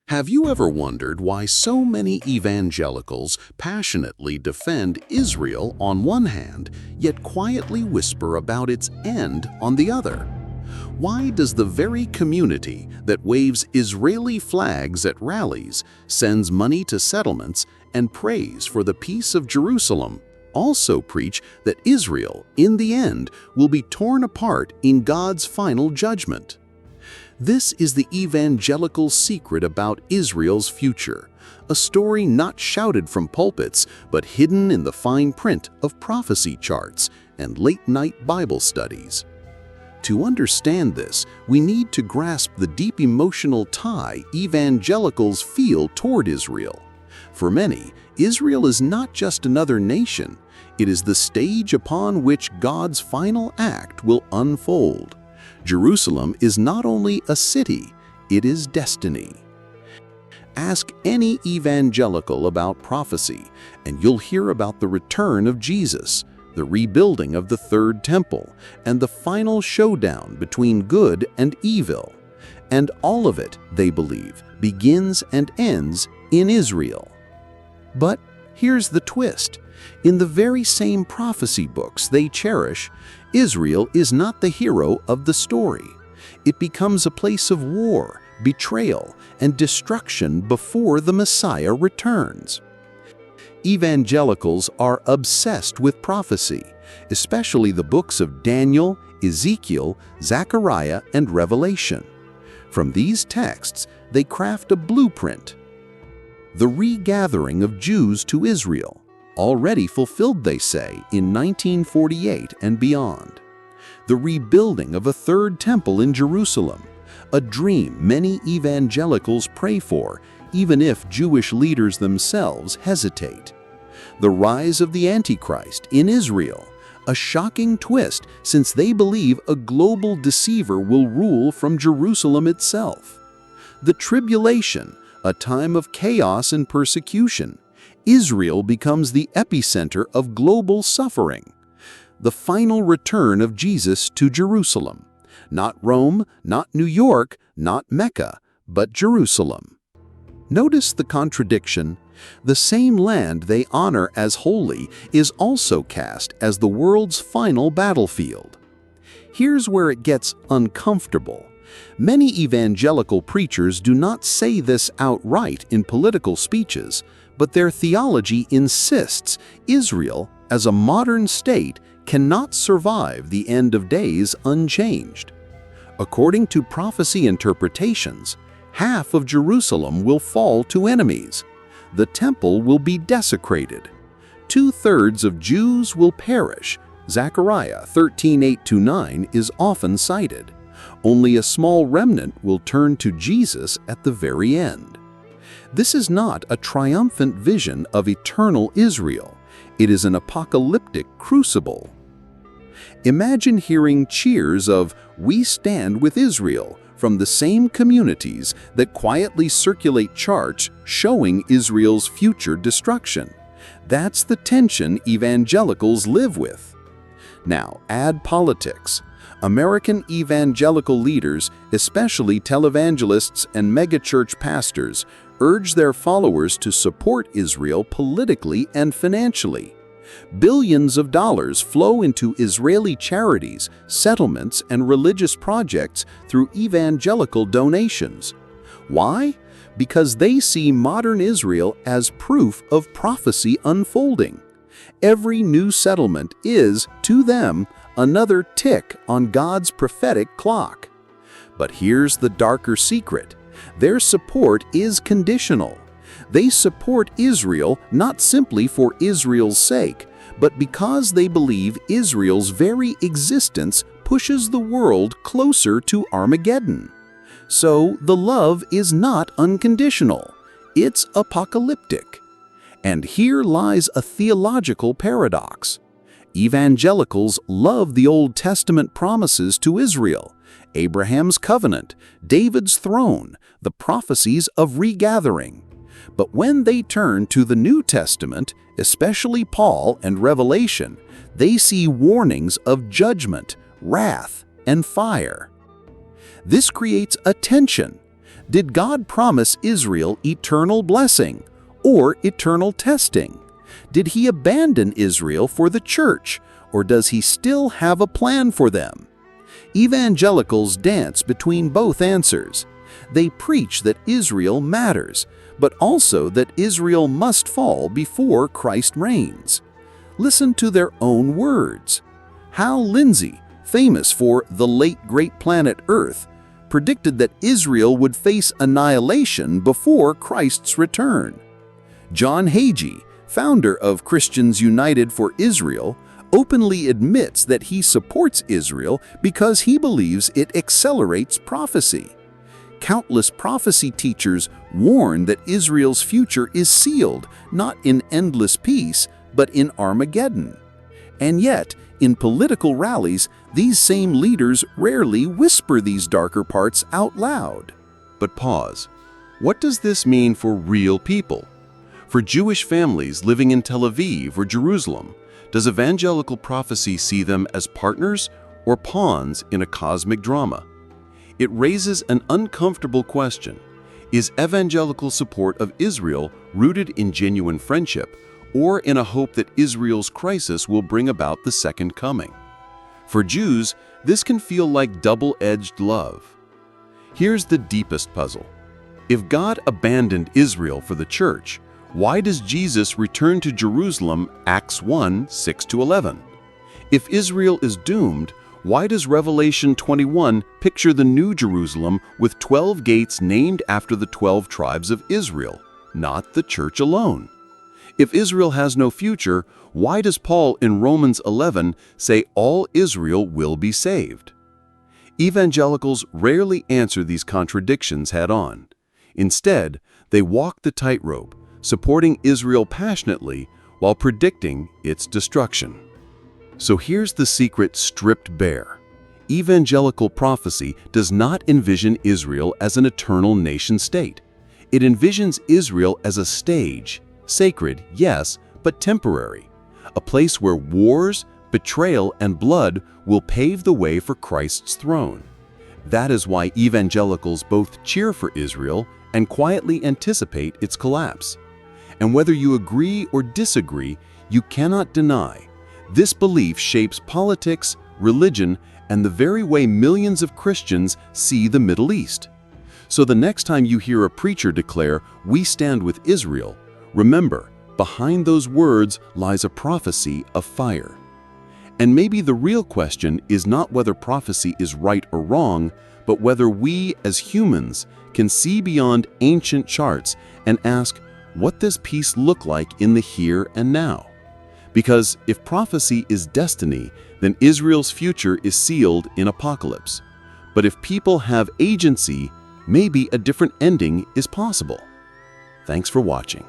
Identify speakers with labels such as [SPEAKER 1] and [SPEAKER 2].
[SPEAKER 1] Have you ever wondered why so many evangelicals passionately defend Israel on one hand, yet quietly whisper about its end on the other? Why does the very community that waves Israeli flags at rallies, sends money to settlements, and prays for the peace of Jerusalem also preach that Israel, in the end, will be torn apart in God's final judgment? This is the evangelical secret about Israel's future, a story not shouted from pulpits but hidden in the fine print of prophecy charts and late-night Bible studies. To understand this, we need to grasp the deep emotional tie evangelicals feel toward Israel. For many, Israel is not just another nation, it is the stage upon which God's final act will unfold. Jerusalem is not only a city, it is destiny. Ask any evangelical about prophecy, and you'll hear about the return of Jesus, the rebuilding of the Third Temple, and the final showdown between good and evil. And all of it, they believe, begins and ends in Israel. But here's the twist. In the very same prophecy books they cherish, Israel is not the hero of the story. It becomes a place of war, betrayal, and destruction before the Messiah returns. Evangelicals are obsessed with prophecy, especially the books of Daniel, Ezekiel, Zechariah, and Revelation. From these texts, they craft a blueprint. The regathering of Jews to Israel, already fulfilled, they say, in 1948 and beyond. The rebuilding of a third temple in Jerusalem, a dream many evangelicals pray for, even if Jewish leaders themselves hesitate. The rise of the Antichrist in Israel, a shocking twist since they believe a global deceiver will rule from Jerusalem itself. The tribulation, a time of chaos and persecution. Israel becomes the epicenter of global suffering. The final return of Jesus to Jerusalem. Not Rome, not New York, not Mecca, but Jerusalem. Notice the contradiction. The same land they honor as holy is also cast as the world's final battlefield. Here's where it gets uncomfortable. Many evangelical preachers do not say this outright in political speeches, but their theology insists Israel, as a modern state, cannot survive the end of days unchanged. According to prophecy interpretations, half of Jerusalem will fall to enemies. The temple will be desecrated. 2/3 of Jews will perish. Zechariah 13:8-9 is often cited. Only a small remnant will turn to Jesus at the very end. This is not a triumphant vision of eternal Israel. It is an apocalyptic crucible. Imagine hearing cheers of "We stand with Israel" from the same communities that quietly circulate charts showing Israel's future destruction. That's the tension evangelicals live with. Now, add politics. American evangelical leaders, especially televangelists and megachurch pastors, urge their followers to support Israel politically and financially. Billions of dollars flow into Israeli charities, settlements, and religious projects through evangelical donations. Why? Because they see modern Israel as proof of prophecy unfolding. Every new settlement is, to them, another tick on God's prophetic clock. But here's the darker secret. Their support is conditional. They support Israel not simply for Israel's sake, but because they believe Israel's very existence pushes the world closer to Armageddon. So the love is not unconditional. It's apocalyptic. And here lies a theological paradox. Evangelicals love the Old Testament promises to Israel, Abraham's covenant, David's throne, the prophecies of regathering. But when they turn to the New Testament, especially Paul and Revelation, they see warnings of judgment, wrath, and fire. This creates a tension. Did God promise Israel eternal blessing or eternal testing? Did he abandon Israel for the church, or does he still have a plan for them? Evangelicals dance between both answers. They preach that Israel matters, but also that Israel must fall before Christ reigns. Listen to their own words. Hal Lindsey, famous for The Late Great Planet Earth, predicted that Israel would face annihilation before Christ's return. John Hagee, founder of Christians United for Israel, openly admits that he supports Israel because he believes it accelerates prophecy. Countless prophecy teachers warn that Israel's future is sealed, not in endless peace, but in Armageddon. And yet, in political rallies, these same leaders rarely whisper these darker parts out loud.
[SPEAKER 2] But pause. What does this mean for real people? For Jewish families living in Tel Aviv or Jerusalem, does evangelical prophecy see them as partners or pawns in a cosmic drama? It raises an uncomfortable question. Is evangelical support of Israel rooted in genuine friendship, or in a hope that Israel's crisis will bring about the second coming? For Jews, this can feel like double-edged love. Here's the deepest puzzle. If God abandoned Israel for the church, why does Jesus return to Jerusalem, Acts 1, 6-11? If Israel is doomed, why does Revelation 21 picture the New Jerusalem with 12 gates named after the 12 tribes of Israel, not the church alone? If Israel has no future, why does Paul in Romans 11 say all Israel will be saved? Evangelicals rarely answer these contradictions head-on. Instead, they walk the tightrope, supporting Israel passionately while predicting its destruction. So here's the secret stripped bare. Evangelical prophecy does not envision Israel as an eternal nation-state. It envisions Israel as a stage, sacred, yes, but temporary, a place where wars, betrayal, and blood will pave the way for Christ's throne. That is why evangelicals both cheer for Israel and quietly anticipate its collapse. And whether you agree or disagree, you cannot deny this belief shapes politics, religion, and the very way millions of Christians see the Middle East. So the next time you hear a preacher declare, "We stand with Israel," remember, behind those words lies a prophecy of fire. And maybe the real question is not whether prophecy is right or wrong, but whether we as humans can see beyond ancient charts and ask, what does peace look like in the here and now? Because if prophecy is destiny, then Israel's future is sealed in apocalypse. But if people have agency, maybe a different ending is possible. Thanks for watching.